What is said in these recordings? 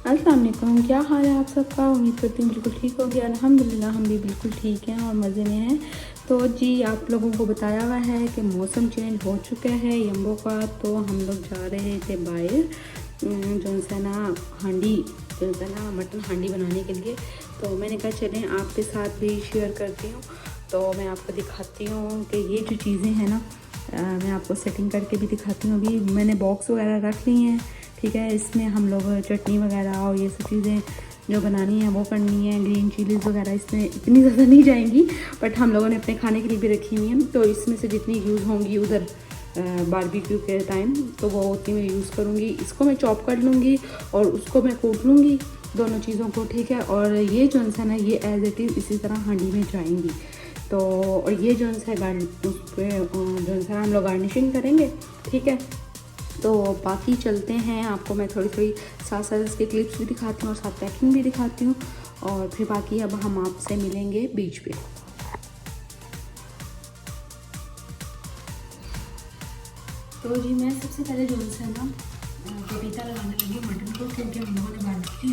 अस्सलाम वालेकुम, क्या हाल है आप सबका। उम्मीद करती हूँ बिल्कुल ठीक होगी। अल्हम्दुलिल्लाह हम भी बिल्कुल ठीक हैं और मज़े में हैं। तो जी आप लोगों को बताया हुआ है कि मौसम चेंज हो चुका है यम्बो का, तो हम लोग जा रहे थे बाहर जो है ना हांडी जो है ना मटन हांडी बनाने के लिए। तो मैंने कहा चलें आपके साथ भी शेयर करती हूँ। तो मैं आपको दिखाती हूँ कि ये जो चीज़ें हैं ना मैं आपको सेटिंग करके भी दिखाती हूँ। अभी मैंने बॉक्स वगैरह रख ली हैं, ठीक है। इसमें हम लोग चटनी वगैरह और ये सब चीज़ें जो बनानी है वो करनी है। ग्रीन चिलीज़ वगैरह इसमें इतनी ज़्यादा नहीं जाएंगी, बट हम लोगों ने अपने खाने के लिए भी रखी हुई हैं। तो इसमें से जितनी यूज़ होंगी उधर बारबेक्यू के टाइम तो वो उतनी मैं यूज़ करूँगी। इसको मैं चॉप कर लूँगी और उसको मैं कूट लूँगी, दोनों चीज़ों को, ठीक है। और ये जो है ना ये एज इट इज़ इसी तरह हांडी में जाएंगी। तो और ये जो है उस पर जो है हम लोग गार्निशिंग करेंगे, ठीक है। तो बाकी चलते हैं, आपको मैं थोड़ी थोड़ी साथ साथ इसके क्लिप्स भी दिखाती हूँ और साथ पैकिंग भी दिखाती हूँ। और फिर बाकी अब हम आपसे मिलेंगे बीच पे। तो जी मैं सबसे पहले जो है ना पपीता लगाने लगी मटन को, क्योंकि हम लोगों ने बारबेक्यू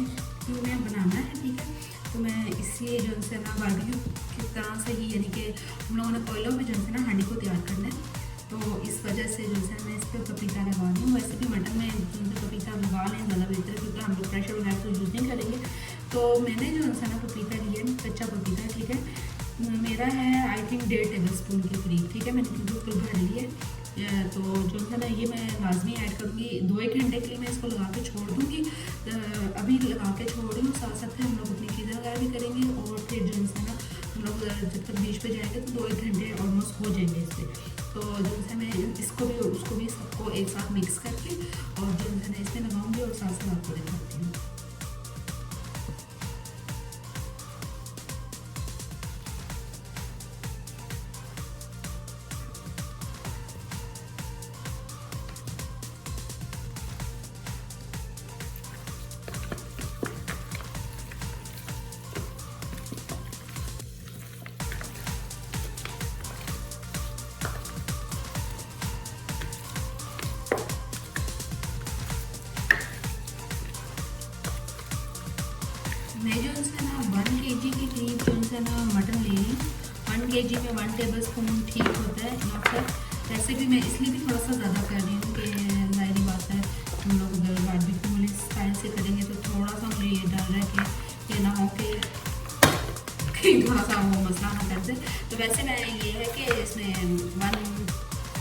में बनाना है, ठीक है। तो मैं इसलिए जो है ना बारबेक्यू की तरह से ही, यानी कि हम लोगों ने कोयलों में जो है ना हांडी को तैयार करना है। तो इस वजह से जो है मैं इस पर पपीता लगा रही हूँ। वैसे भी मटन में जो पपीता लगा लें ज़्यादा बेहतर है, क्योंकि हम लोग प्रेशर वगैरह तो यूज़ नहीं करेंगे। तो मैंने जो है ना पपीता लिया, कच्चा पपीता, ठीक है। मेरा है आई थिंक 1.5 टेबल स्पून के करीब, ठीक है। मैंने बिल्कुल भर लिए। तो जो है ना ये मैं लाजमी ऐड करूँगी। 2-1 घंटे के लिए मैं इसको लगा के छोड़ दूँगी। अभी लगा के छोड़ रही हूँ, साथ साथ हम लोग अपनी चीज़ें वगैरह भी करेंगे। और फिर जो है ना हम लोग जब तक बीच पे जाएंगे तो 2-1 घंटे ऑलमोस्ट हो जाएंगे इस पर। तो जो है मैं इसको भी और उसको भी सबको एक साथ मिक्स करके और जो है ना इसमें लगाऊंगी और साथ साथ आपको दिखाती हूँ। मैं जो है ना 1 kg के करीब जो है ना मटन ले ली। 1 kg में 1 टेबल स्पून ठीक होता है। या फिर वैसे भी मैं इसलिए भी थोड़ा सा ज़्यादा कर रही हूँ कि ज़ाहिर बात है हम लोग उधर बारबेक्यू वाले स्टाइल से करेंगे तो थोड़ा सा मुझे ये डर रहा है कि ना हो कि थोड़ा सा वो मसला ना कर दे। तो वैसे मैं ये है कि इसमें 1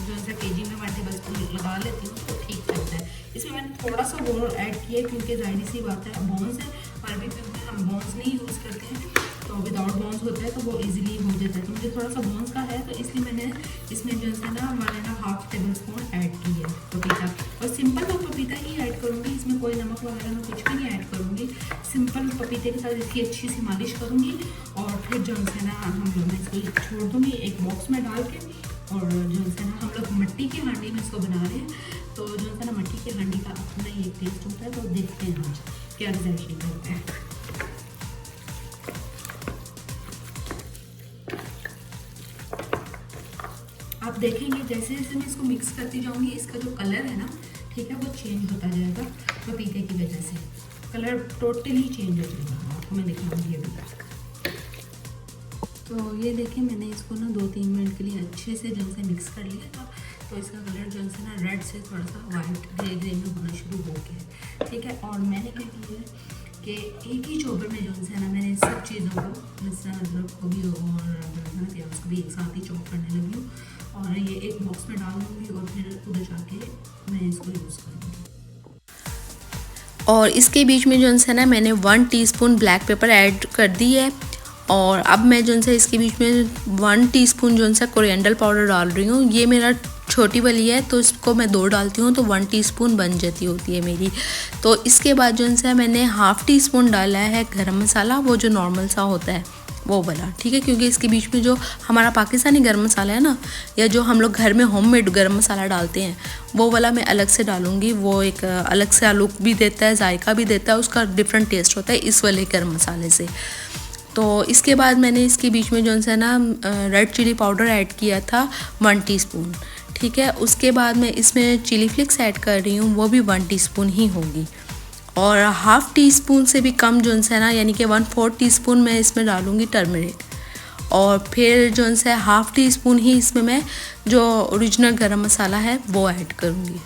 जो है kg में 1 टेबल स्पून लगा लेती हूँ तो ठीक रहता है। इसमें मैंने थोड़ा सा वो ऐड किया क्योंकि ज़ाहिर सी बात है बोन्स है, बारबेक्यू में हम बोन्स नहीं यूज़ करते हैं। तो विदाउट बोन्स होता है तो वो इजीली हो जाता है। तो मुझे थोड़ा सा बोन्स का है तो इसलिए मैंने इसमें जो है ना 1.5 टेबल स्पून ऐड की है पपीता। और सिंपल मैं पपीता ही ऐड करूँगी, इसमें कोई नमक वगैरह मैं कुछ भी नहीं ऐड करूँगी। सिंपल पपीते के साथ इसकी अच्छी सी मालिश करूँगी और फिर जो है ना हम लोग मैं इसको छोड़ दूँगी एक बॉक्स में डाल के। और जो है ना हम लोग मिट्टी की हांडी में इसको बना रहे हैं। तो जो है ना मिट्टी की हांडी का अपना ही एक टेस्ट होता है। तो देखते हैं आज क्या रिजल्ट निकलता है। आप देखेंगे जैसे जैसे मैं इसको मिक्स करती जाऊंगी इसका जो कलर है ना, ठीक है, वो चेंज होता जाएगा पपीते की वजह से। कलर टोटली चेंज हो जाएगा, आपको मैं दिखाऊंगी अभी। तो ये देखिए मैंने इसको ना 2-3 मिनट के लिए अच्छे से जो है मिक्स कर लिया था। तो इसका कलर जो है ना रेड से थोड़ा सा वाइट ग्रे ग्रे में होना शुरू हो गया है, ठीक है। और मैंने क्या किया है कि एक ही चॉपर में जो है ना मैंने सब चीज़ों को लहसुन अदरक को भी और प्याज को भी एक साथ ही चॉप करने लगी हूँ। और ये एक बॉक्स में डाल दूँगी और फिर उधर जाके मैं इसको यूज़ करूँगी। और इसके बीच में जो है ना मैंने 1 टीस्पून ब्लैक पेपर ऐड कर दी है। और अब मैं जो है इसके बीच में 1 टीस्पून जो है कोरिएंडर पाउडर डाल रही हूँ। ये मेरा छोटी वाली है तो इसको मैं 2 डालती हूँ तो 1 टीस्पून बन जाती होती है मेरी। तो इसके बाद जो है मैंने ½ टीस्पून डाला है गरम मसाला, वो जो नॉर्मल सा होता है वो वाला, ठीक है। क्योंकि इसके बीच में जो हमारा पाकिस्तानी गरम मसाला है ना, या जो हम लोग घर में होममेड गरम मसाला डालते हैं वो वाला मैं अलग से डालूँगी। वो एक अलग से लुक भी देता है, जायका भी देता है, उसका डिफरेंट टेस्ट होता है इस वाले गरम मसाले से। तो इसके बाद मैंने इसके बीच में जो है ना रेड चिली पाउडर ऐड किया था 1 टीस्पून, ठीक है। उसके बाद मैं इसमें चिली फ्लेक्स ऐड कर रही हूँ, वो भी 1 टीस्पून ही होगी। और हाफ़ टी स्पून से भी कम जो है ना, यानी कि 1/4 टीस्पून मैं इसमें डालूँगी टर्मरिक। और फिर जो है हाफ़ टी स्पून ही इसमें मैं जो ओरिजिनल गरम मसाला है वो ऐड करूँगी।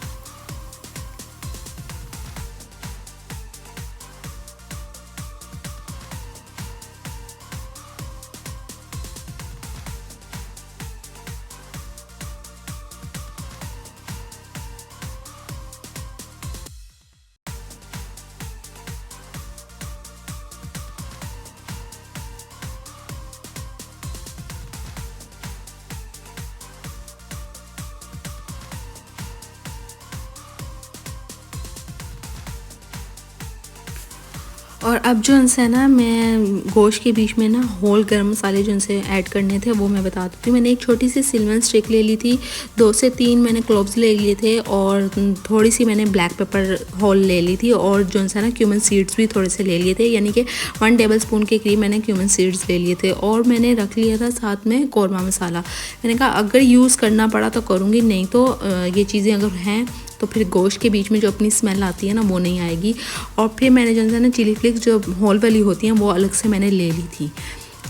और अब जो है ना, मैं गोश्त के बीच में ना होल गरम मसाले जो उनसे ऐड करने थे वो मैं बता देती हूँ। मैंने एक छोटी सी सिल्वर स्टिक ले ली थी, 2 से 3 मैंने क्लोव्स ले लिए थे और थोड़ी सी मैंने ब्लैक पेपर होल ले ली थी और जो है ना क्यूमन सीड्स भी थोड़े से ले लिए थे, यानी कि 1 टेबल स्पून के करीब मैंने क्यूमन सीड्स ले लिए थे। और मैंने रख लिया था साथ में कौरमा मसाला। मैंने कहा अगर यूज़ करना पड़ा तो करूँगी, नहीं तो ये चीज़ें अगर हैं तो फिर गोश्त के बीच में जो अपनी स्मेल आती है ना वो नहीं आएगी। और फिर मैंने जो है ना चिली फ्लेक्स जो होल वाली होती हैं वो अलग से मैंने ले ली थी,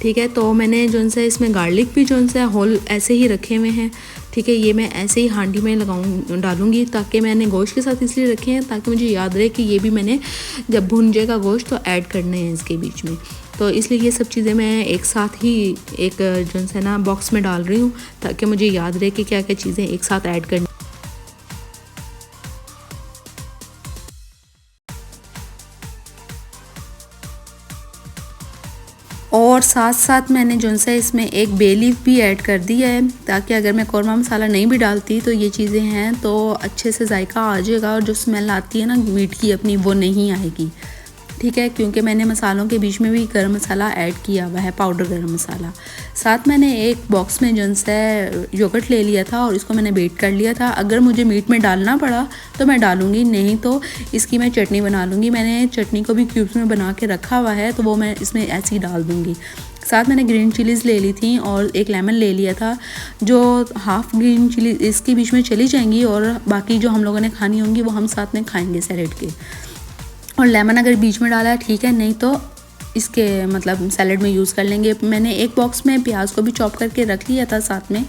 ठीक है। तो मैंने जो है इसमें गार्लिक भी जो है होल ऐसे ही रखे हुए हैं, ठीक है। ये मैं ऐसे ही हांडी में डालूंगी, ताकि मैंने गोश्त के साथ इसलिए रखे हैं ताकि मुझे याद रहे कि ये भी मैंने जब भुंजेगा गोश्त तो ऐड करने हैं इसके बीच में। तो इसलिए ये सब चीज़ें मैं एक साथ ही एक जो है ना बॉक्स में डाल रही हूँ ताकि मुझे याद रहे कि क्या क्या चीज़ें एक साथ ऐड करनी। और साथ साथ मैंने जो है इसमें एक बे लीफ भी ऐड कर दिया है, ताकि अगर मैं कौरमा मसाला नहीं भी डालती तो ये चीज़ें हैं तो अच्छे से जायका आ जाएगा और जो स्मेल आती है ना मीट की अपनी वो नहीं आएगी, ठीक है। क्योंकि मैंने मसालों के बीच में भी गरम मसाला ऐड किया हुआ है, पाउडर गरम मसाला। साथ मैंने एक बॉक्स में जो है योगर्ट ले लिया था और इसको मैंने बीट कर लिया था। अगर मुझे मीट में डालना पड़ा तो मैं डालूँगी, नहीं तो इसकी मैं चटनी बना लूँगी। मैंने चटनी को भी क्यूब्स में बना के रखा हुआ है तो वो मैं इसमें ऐसे ही डाल दूँगी। साथ मैंने ग्रीन चिलीज़ ले ली थी और एक लेमन ले लिया था, जो हाफ़ ग्रीन चिली इसके बीच में चली जाएंगी और बाकी जो हम लोगों ने खानी होंगी वो हम साथ में खाएँगे सैलेड के। और लेमन अगर बीच में डाला है ठीक है, नहीं तो इसके मतलब सैलेड में यूज़ कर लेंगे। मैंने एक बॉक्स में प्याज को भी चॉप करके रख लिया था साथ में,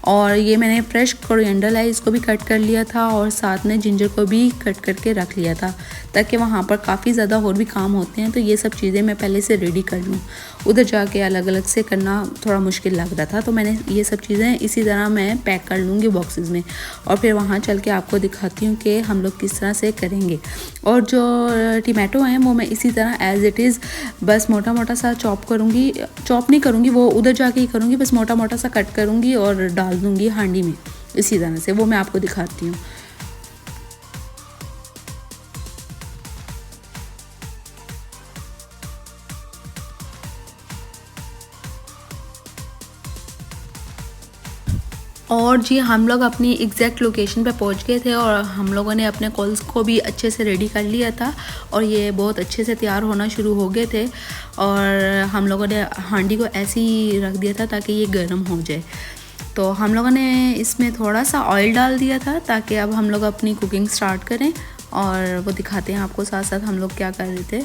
और ये मैंने फ्रेश कोरिएंडर है इसको भी कट कर लिया था और साथ में जिंजर को भी कट करके रख लिया था, ताकि वहाँ पर काफ़ी ज़्यादा और भी काम होते हैं तो ये सब चीज़ें मैं पहले से रेडी कर लूँ। उधर जाके अलग अलग से करना थोड़ा मुश्किल लग रहा था, तो मैंने ये सब चीज़ें इसी तरह मैं पैक कर लूँगी बॉक्सेस में और फिर वहाँ चल के आपको दिखाती हूँ कि हम लोग किस तरह से करेंगे। और जो टमाटो हैं वो मैं इसी तरह एज़ इट इज़ बस मोटा मोटा सा चॉप नहीं करूँगी, वो उधर जाके ही करूँगी, बस मोटा मोटा सा कट करूँगी और डाल दूँगी हांडी में इसी तरह से। वो मैं आपको दिखाती हूँ। और जी हम लोग अपनी एग्जैक्ट लोकेशन पे पहुंच गए थे और हम लोगों ने अपने कॉल्स को भी अच्छे से रेडी कर लिया था और ये बहुत अच्छे से तैयार होना शुरू हो गए थे। और हम लोगों ने हांडी को ऐसे ही रख दिया था ताकि ये गर्म हो जाए। तो हम लोगों ने इसमें थोड़ा सा ऑयल डाल दिया था ताकि अब हम लोग अपनी कुकिंग स्टार्ट करें, और वो दिखाते हैं आपको साथ साथ हम लोग क्या कर रहे थे।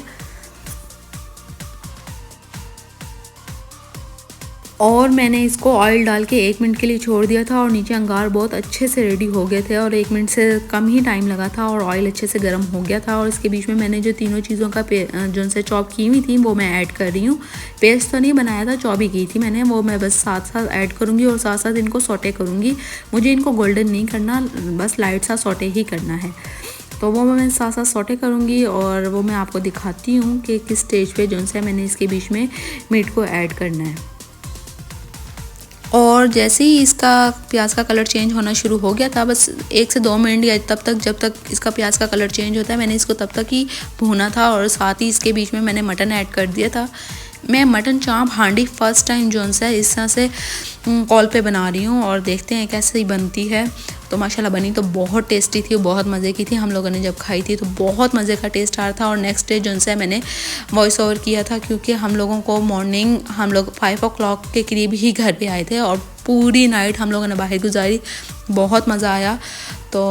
और मैंने इसको ऑयल डाल के 1 मिनट के लिए छोड़ दिया था और नीचे अंगार बहुत अच्छे से रेडी हो गए थे और 1 मिनट से कम ही टाइम लगा था और ऑयल अच्छे से गर्म हो गया था। और इसके बीच में मैंने जो तीनों चीज़ों का जो से चॉप की हुई थी वो मैं ऐड कर रही हूँ। पेस्ट तो नहीं बनाया था, चॉप ही की थी मैंने, वो मैं बस साथ साथ ऐड करूँगी और साथ साथ इनको सौटे करूँगी। मुझे इनको गोल्डन नहीं करना, बस लाइट सा सौटे ही करना है। तो वो मैं साथ साथ सौटे करूँगी और वो मैं आपको दिखाती हूँ कि किस स्टेज पे जो से मैंने इसके बीच में मीट को ऐड करना है। और जैसे ही इसका प्याज का कलर चेंज होना शुरू हो गया था, बस 1 से 2 मिनट या तब तक जब तक इसका प्याज का कलर चेंज होता है मैंने इसको तब तक ही भूना था। और साथ ही इसके बीच में मैंने मटन ऐड कर दिया था। मैं मटन चाँप हांडी फर्स्ट टाइम जो है इस तरह से कॉल पे बना रही हूँ और देखते हैं कैसे ही बनती है। तो माशाल्लाह बनी तो बहुत टेस्टी थी, बहुत मज़े की थी। हम लोगों ने जब खाई थी तो बहुत मज़े का टेस्ट आ रहा था। और नेक्स्ट डे जो है मैंने वॉइस ओवर किया था क्योंकि हम लोगों को मॉर्निंग हम लोग 5 o'clock के करीब ही घर पे आए थे और पूरी नाइट हम लोगों ने बाहर गुजारी, बहुत मज़ा आया। तो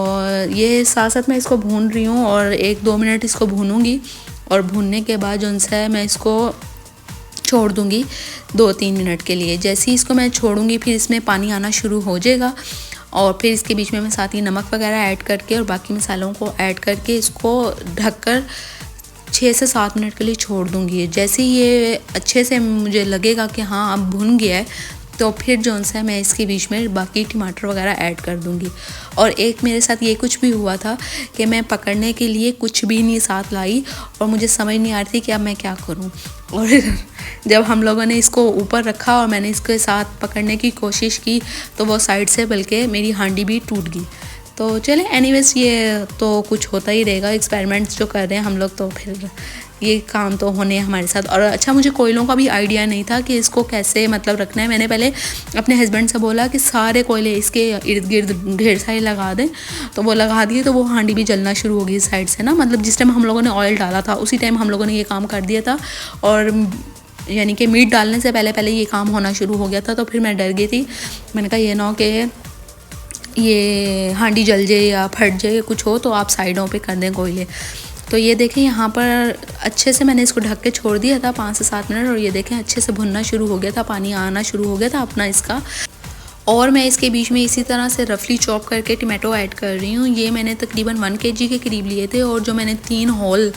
ये साथ साथ मैं इसको भून रही हूँ और 1-2 मिनट इसको भूनूंगी और भूनने के बाद जो है मैं इसको छोड़ दूँगी 2-3 मिनट के लिए। जैसे ही इसको मैं छोड़ूंगी फिर इसमें पानी आना शुरू हो जाएगा और फिर इसके बीच में मैं साथ ही नमक वगैरह ऐड करके और बाकी मसालों को ऐड करके इसको ढककर 6 से 7 मिनट के लिए छोड़ दूँगी। जैसे ही ये अच्छे से मुझे लगेगा कि हाँ अब भुन गया है तो फिर जो है मैं इसके बीच में बाकी टमाटर वगैरह ऐड कर दूँगी। और एक मेरे साथ ये कुछ भी हुआ था कि मैं पकड़ने के लिए कुछ भी नहीं साथ लाई और मुझे समझ नहीं आ रही थी कि अब मैं क्या करूँ। और जब हम लोगों ने इसको ऊपर रखा और मैंने इसके साथ पकड़ने की कोशिश की तो वो साइड से बल्कि मेरी हांडी भी टूट गई। तो चले एनीवेज ये तो कुछ होता ही रहेगा, एक्सपेरिमेंट्स जो कर रहे हैं हम लोग तो फिर ये काम तो होने हमारे साथ। और अच्छा मुझे कोयलों का भी आइडिया नहीं था कि इसको कैसे मतलब रखना है। मैंने पहले अपने हस्बैंड से बोला कि सारे कोयले इसके इर्द गिर्द ढेर सारे लगा दें, तो वो लगा दिए तो वो हांडी भी जलना शुरू हो गई साइड से ना, मतलब जिस टाइम हम लोगों ने ऑयल डाला था उसी टाइम हम लोगों ने ये काम कर दिया था और यानी कि मीट डालने से पहले ये काम होना शुरू हो गया था। तो फिर मैं डर गई थी, मैंने कहा ये ना हो कि ये हांडी जल जाए या फट जाए कुछ हो, तो आप साइडों पे कर दें कोयले। तो ये देखें यहाँ पर अच्छे से मैंने इसको ढक के छोड़ दिया था 5 से 7 मिनट और ये देखें अच्छे से भुनना शुरू हो गया था, पानी आना शुरू हो गया था अपना इसका। और मैं इसके बीच में इसी तरह से रफली चॉप करके टमाटो ऐड कर रही हूँ। ये मैंने तकरीबन 1 kg के करीब लिए थे और जो मैंने 3 होल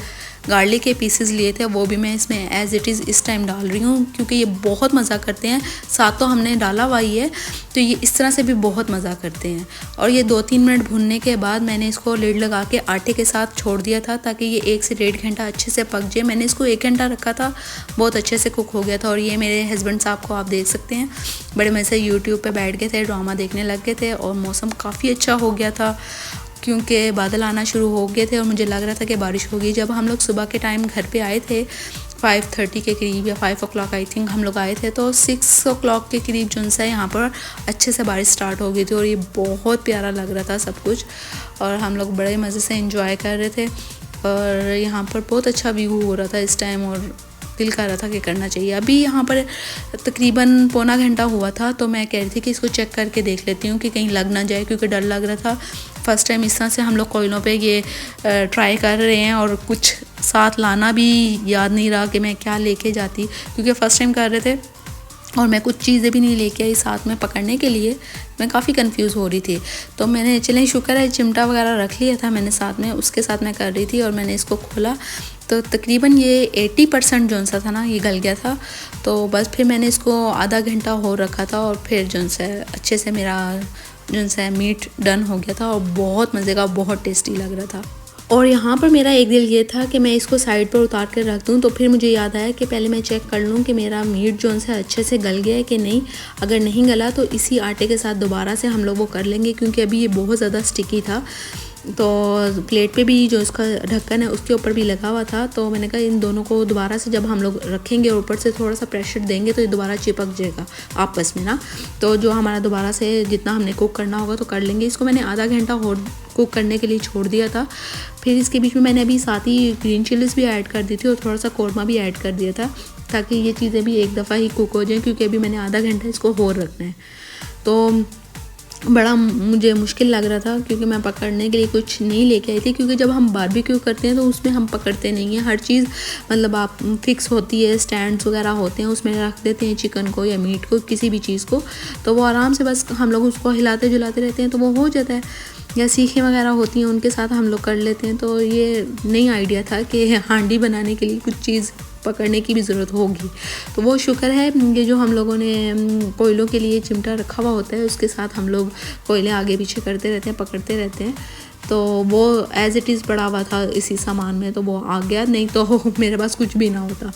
गार्लिक के पीसेस लिए थे वो भी मैं इसमें एज़ इट इज़ इस टाइम डाल रही हूँ क्योंकि ये बहुत मज़ा करते हैं। साथ तो हमने डाला हुआ ही है तो ये इस तरह से भी बहुत मज़ा करते हैं। और ये 2-3 मिनट भुनने के बाद मैंने इसको लिड लगा के आटे के साथ छोड़ दिया था ताकि ये 1 से 1.5 घंटा अच्छे से पक जाए। मैंने इसको 1 घंटा रखा था, बहुत अच्छे से कुक हो गया था। और ये मेरे हस्बैंड साहब को आप देख सकते हैं बड़े मज़े से यूट्यूब पर बैठ गए थे, ड्रामा देखने लग गए थे और मौसम काफ़ी अच्छा हो गया था क्योंकि बादल आना शुरू हो गए थे और मुझे लग रहा था कि बारिश होगी। जब हम लोग सुबह के टाइम घर पे आए थे 5:30 के करीब या 5 o'clock आई थिंक हम लोग आए थे, तो 6 o'clock के करीब जो है यहाँ पर अच्छे से बारिश स्टार्ट हो गई थी और ये बहुत प्यारा लग रहा था सब कुछ और हम लोग बड़े मज़े से एंजॉय कर रहे थे। और यहाँ पर बहुत अच्छा व्यू हो रहा था इस टाइम और दिल कर रहा था कि करना चाहिए। अभी यहाँ पर तकरीबन पौना घंटा हुआ था तो मैं कह रही थी कि इसको चेक करके देख लेती हूँ कि कहीं लग ना जाए क्योंकि डर लग रहा था। फ़र्स्ट टाइम इस तरह से हम लोग कोयलों पे ये ट्राई कर रहे हैं और कुछ साथ लाना भी याद नहीं रहा कि मैं क्या लेके जाती क्योंकि फ़र्स्ट टाइम कर रहे थे और मैं कुछ चीज़ें भी नहीं लेके आई साथ में पकड़ने के लिए। मैं काफ़ी कंफ्यूज हो रही थी तो मैंने चलें शुक्र है चिमटा वगैरह रख लिया था मैंने साथ में, उसके साथ मैं कर रही थी और मैंने इसको खोला तो तकरीबन ये 80% जो सा था ना ये गल गया था। तो बस फिर मैंने इसको आधा घंटा हो रखा था और फिर जो सा अच्छे से मेरा जो सा मीट डन हो गया था और बहुत मज़े का, बहुत टेस्टी लग रहा था। और यहाँ पर मेरा एक दिल ये था कि मैं इसको साइड पर उतार कर रख दूँ तो फिर मुझे याद आया कि पहले मैं चेक कर लूँ कि मेरा मीट जो है अच्छे से गल गया है कि नहीं। अगर नहीं गला तो इसी आटे के साथ दोबारा से हम लोग वो कर लेंगे क्योंकि अभी ये बहुत ज़्यादा स्टिकी था। तो प्लेट पे भी जो इसका ढक्कन है उसके ऊपर भी लगा हुआ था तो मैंने कहा इन दोनों को दोबारा से जब हम लोग रखेंगे और ऊपर से थोड़ा सा प्रेशर देंगे तो ये दोबारा चिपक जाएगा आपस में ना। तो जो हमारा दोबारा से जितना हमने कुक करना होगा तो कर लेंगे। इसको मैंने आधा घंटा और कुक करने के लिए छोड़ दिया था। फिर इसके बीच में मैंने अभी साथ ही ग्रीन चिलीज़ भी ऐड कर दी थी और थोड़ा सा कौरमा भी ऐड कर दिया था ताकि ये चीज़ें भी एक दफ़ा ही कुक हो जाएँ क्योंकि अभी मैंने आधा घंटा इसको और रखना है। तो बड़ा मुझे मुश्किल लग रहा था क्योंकि मैं पकड़ने के लिए कुछ नहीं लेके आई थी क्योंकि जब हम बारबेक्यू करते हैं तो उसमें हम पकड़ते नहीं हैं हर चीज़, मतलब आप फिक्स होती है, स्टैंड्स वगैरह होते हैं उसमें रख देते हैं चिकन को या मीट को किसी भी चीज़ को तो वो आराम से बस हम लोग उसको हिलाते जुलाते रहते हैं तो वो हो जाता है। या सीखें वगैरह होती हैं उनके साथ हम लोग कर लेते हैं। तो ये नई आइडिया था कि हांडी बनाने के लिए कुछ चीज़ पकड़ने की भी ज़रूरत होगी। तो वो शुक्र है ये जो हम लोगों ने कोयलों के लिए चिमटा रखा हुआ होता है उसके साथ हम लोग कोयले आगे पीछे करते रहते हैं, पकड़ते रहते हैं। तो वो एज़ इट इज़ पड़ा हुआ था इसी सामान में तो वो आ गया, नहीं तो मेरे पास कुछ भी ना होता।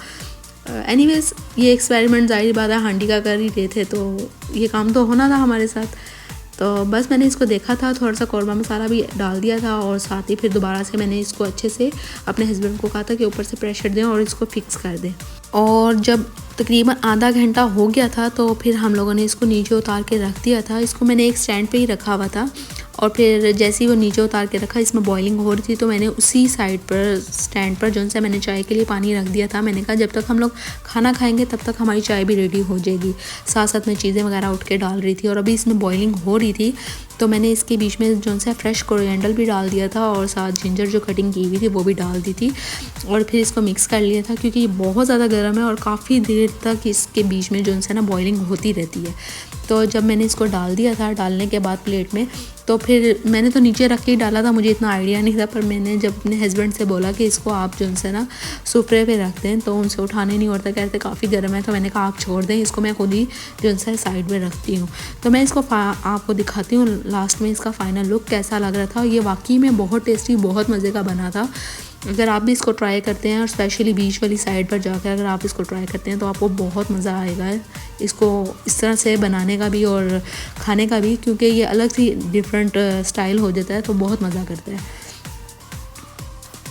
एनीवेज ये एक्सपेरिमेंट ज़ाहिर बात है हांडी का कर ही रहे थे तो ये काम तो होना था हमारे साथ। तो बस मैंने इसको देखा था, थोड़ा सा कौरमा मसाला भी डाल दिया था और साथ ही फिर दोबारा से मैंने इसको अच्छे से अपने हस्बैंड को कहा था कि ऊपर से प्रेशर दें और इसको फिक्स कर दें। और जब तकरीबन आधा घंटा हो गया था तो फिर हम लोगों ने इसको नीचे उतार के रख दिया था। इसको मैंने एक स्टैंड पे ही रखा हुआ था और फिर जैसे ही वो नीचे उतार के रखा, इसमें बॉइलिंग हो रही थी, तो मैंने उसी साइड पर स्टैंड पर जो सा मैंने चाय के लिए पानी रख दिया था। मैंने कहा जब तक हम लोग खाना खाएंगे तब तक हमारी चाय भी रेडी हो जाएगी। साथ साथ में चीज़ें वगैरह उठ के डाल रही थी और अभी इसमें बॉइलिंग हो रही थी, तो मैंने इसके बीच में जो सा फ्रेश कोरिएंडर भी डाल दिया था और साथ जिंजर जो कटिंग की हुई थी वो भी डाल दी थी और फिर इसको मिक्स कर लिया था, क्योंकि ये बहुत ज़्यादा गर्म है और काफ़ी देर तक इसके बीच में जो सा ना बॉइलिंग होती रहती है। तो जब मैंने इसको डाल दिया था, डालने के बाद प्लेट में, तो फिर मैंने तो नीचे रख के ही डाला था, मुझे इतना आइडिया नहीं था। पर मैंने जब अपने हस्बैंड से बोला कि इसको आप जो है ना सुपरे पे रख दें, तो उनसे उठाने नहीं होता, कहते काफ़ी गर्म है। तो मैंने कहा आप छोड़ दें इसको, मैं खुद ही जो है साइड में रखती हूँ। तो मैं इसको आपको दिखाती हूँ लास्ट में इसका फाइनल लुक कैसा लग रहा था। ये वाकई में बहुत टेस्टी, बहुत मज़े का बना था। अगर आप भी इसको ट्राई करते हैं और स्पेशली बीच वाली साइड पर जाकर अगर आप इसको ट्राई करते हैं तो आपको बहुत मज़ा आएगा इसको इस तरह से बनाने का भी और खाने का भी, क्योंकि ये अलग सी डिफरेंट स्टाइल हो जाता है, तो बहुत मज़ा करता है।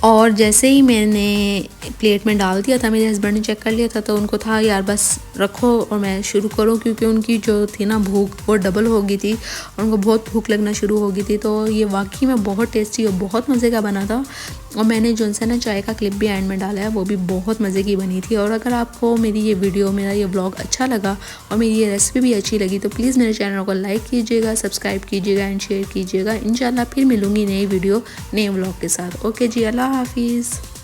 और जैसे ही मैंने प्लेट में डाल दिया था, मेरे हस्बैंड ने चेक कर लिया था, तो उनको था यार बस रखो और मैं शुरू करूँ, क्योंकि उनकी जो थी ना भूख वो डबल हो गई थी और उनको बहुत भूख लगना शुरू हो गई थी। तो ये वाकई में बहुत टेस्टी और बहुत मज़े का बना था। और मैंने जो है ना चाय का क्लिप भी एंड में डाला है, वो भी बहुत मज़े की बनी थी। और अगर आपको मेरी ये वीडियो, मेरा ये व्लॉग अच्छा लगा और मेरी ये रेसिपी भी अच्छी लगी, तो प्लीज़ मेरे चैनल को लाइक कीजिएगा, सब्सक्राइब कीजिएगा एंड शेयर कीजिएगा। इंशाल्लाह फिर मिलूँगी नई वीडियो नए व्लॉग के साथ। ओके जी, अल्लाह हाफिज़।